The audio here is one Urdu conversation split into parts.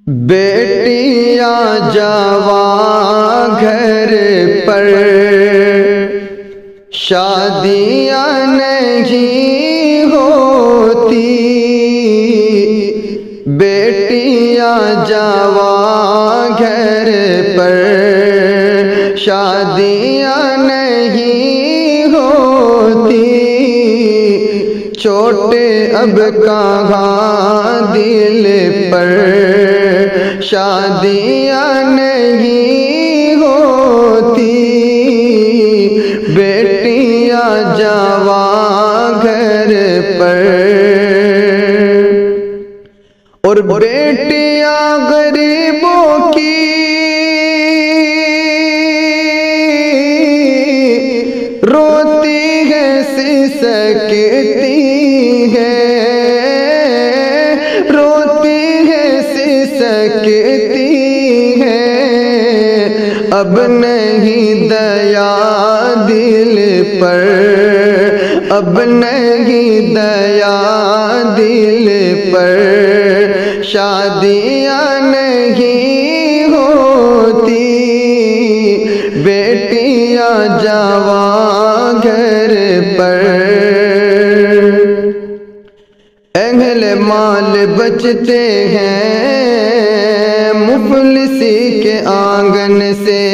بیٹیاں جوان گھر پر شادیاں نہیں ہوتی، بیٹیاں جوان گھر پر شادیاں نہیں ہوتی، چھوٹے اب کہاں دل پر شادیاں نہیں ہوتی، بیٹیاں جوان گھر پر، اور بیٹیاں غریبوں کی روتی ہے سسکتی ہے، روتی ہے سسکتی ہے، اب نہیں دیا دل پر، اب نہیں دیا دل پر، شادیاں نہیں ہوتی، بیٹیاں جوان گھر پر، اہل مال بچتے ہیں مفلسی کے آنگن سے،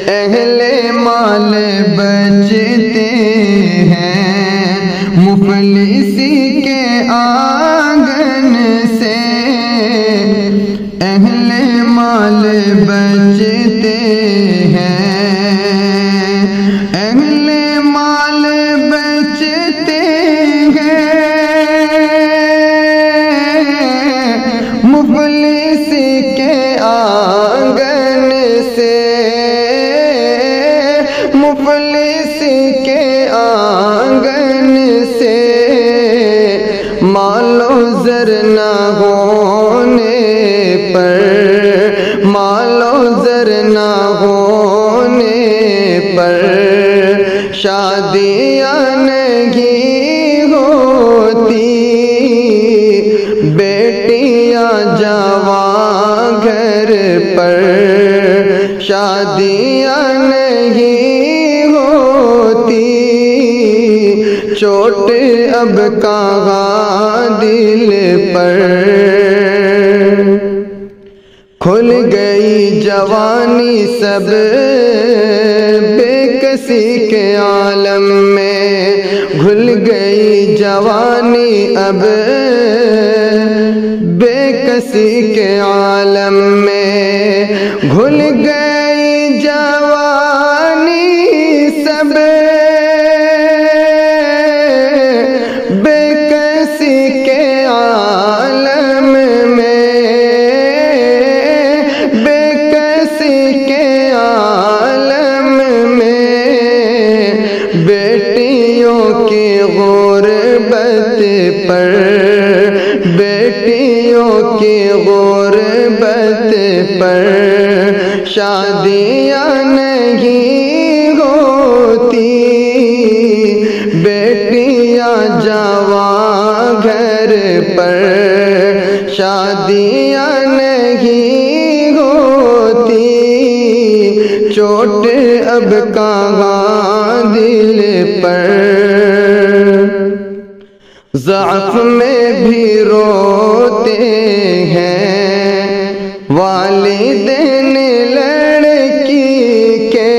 اہل مال بچتے ہیں مفلسی کے آنگن سے، اہل مال بچتے ہیں، اہل مال بچتے ہیں مفلسی کے آنگن سے، مفلسی کے آنگن سے، مال و زر نہ ہونے پر، مال و زر نہ ہونے پر، شادیاں نہیں ہوتی، بیٹیاں جوان گھر پر شادیاں نہیں ہوتی، چوٹ اب کہاں دل پر، کھل گئی جوانی سب بے کسی کے عالم میں، گھل گئی جوانی اب بے کسی کے عالم میں، گھل گئی جوانی سب بے کسی کے عالم میں، بے کسی کے عالم میں، بیٹیوں کی غربت پر، بیٹیوں کی غربت پر، شادیاں نہیں ہوتی، بیٹیاں جوان گھر پر شادیاں نہیں ہوتی، چوٹ اب کہاں دل پر، ضعف میں بھی روتے ہیں والدین لڑکی کے،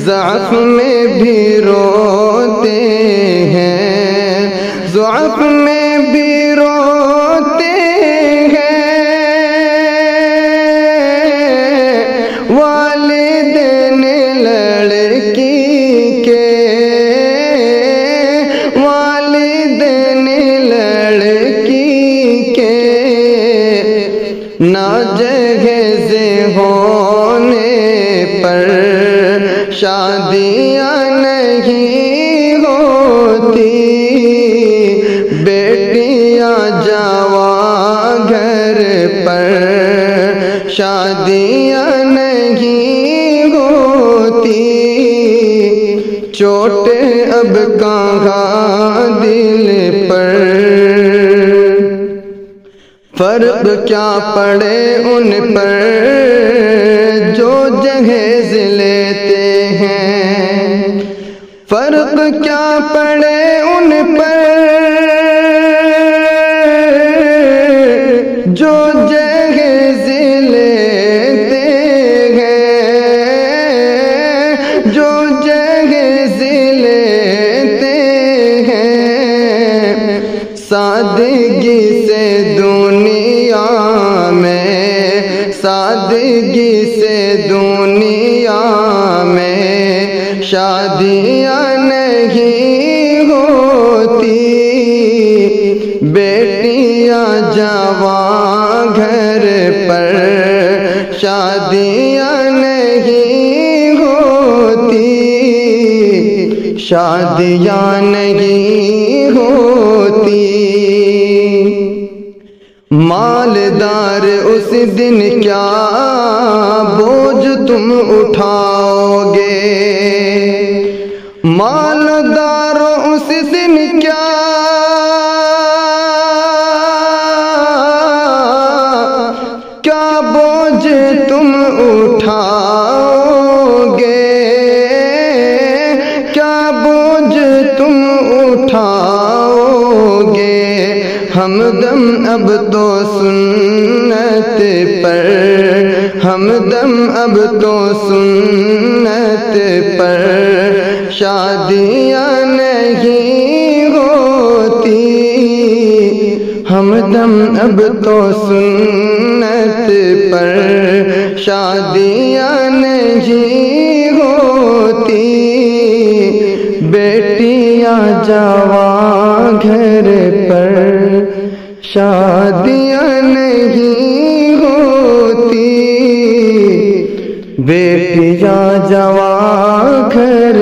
ضعف میں بھی روتے ہیں، ضعف میں بھی روتے ہیں والدین لڑکی کے، والدین لڑکی کے، ناجہیز ہونے پر شادیاں نہیں ہوتی، بیٹیاں جوان گھر پر شادیاں نہیں ہوتی، چوٹ اب کہاں دل پر، فرق کیا پڑے ان پر جو جہیز لیتے ہیں، فرق کیا پڑے ان پر جو جہیز لیتے ہیں، جو جہیز لیتے ہیں۔ سادگی سے دنیا میں، سادگی سے دنیا میں شادیاں نہیں ہوتی، بیٹیاں جوان گھر پر شادیاں نہیں ہوتی، شادیاں نہیں ہوتی۔ مالدار اس دن کیا بوجھ تم اٹھاؤ گے، مالدار اس دن کیا بوجھ تم اٹھاؤ گے، کیا بوجھ تم اٹھاؤ گے۔ ہمدم اب تو سنت پر، ہمدم اب تو سنت پر شادیاں نہیں ہوتی، ہمدم اب تو سنت پر شادیاں نہیں ہوتی، بیٹیاں جوان گھر پر شادیاں نہیں ہوتی، بیٹیاں جوان گھر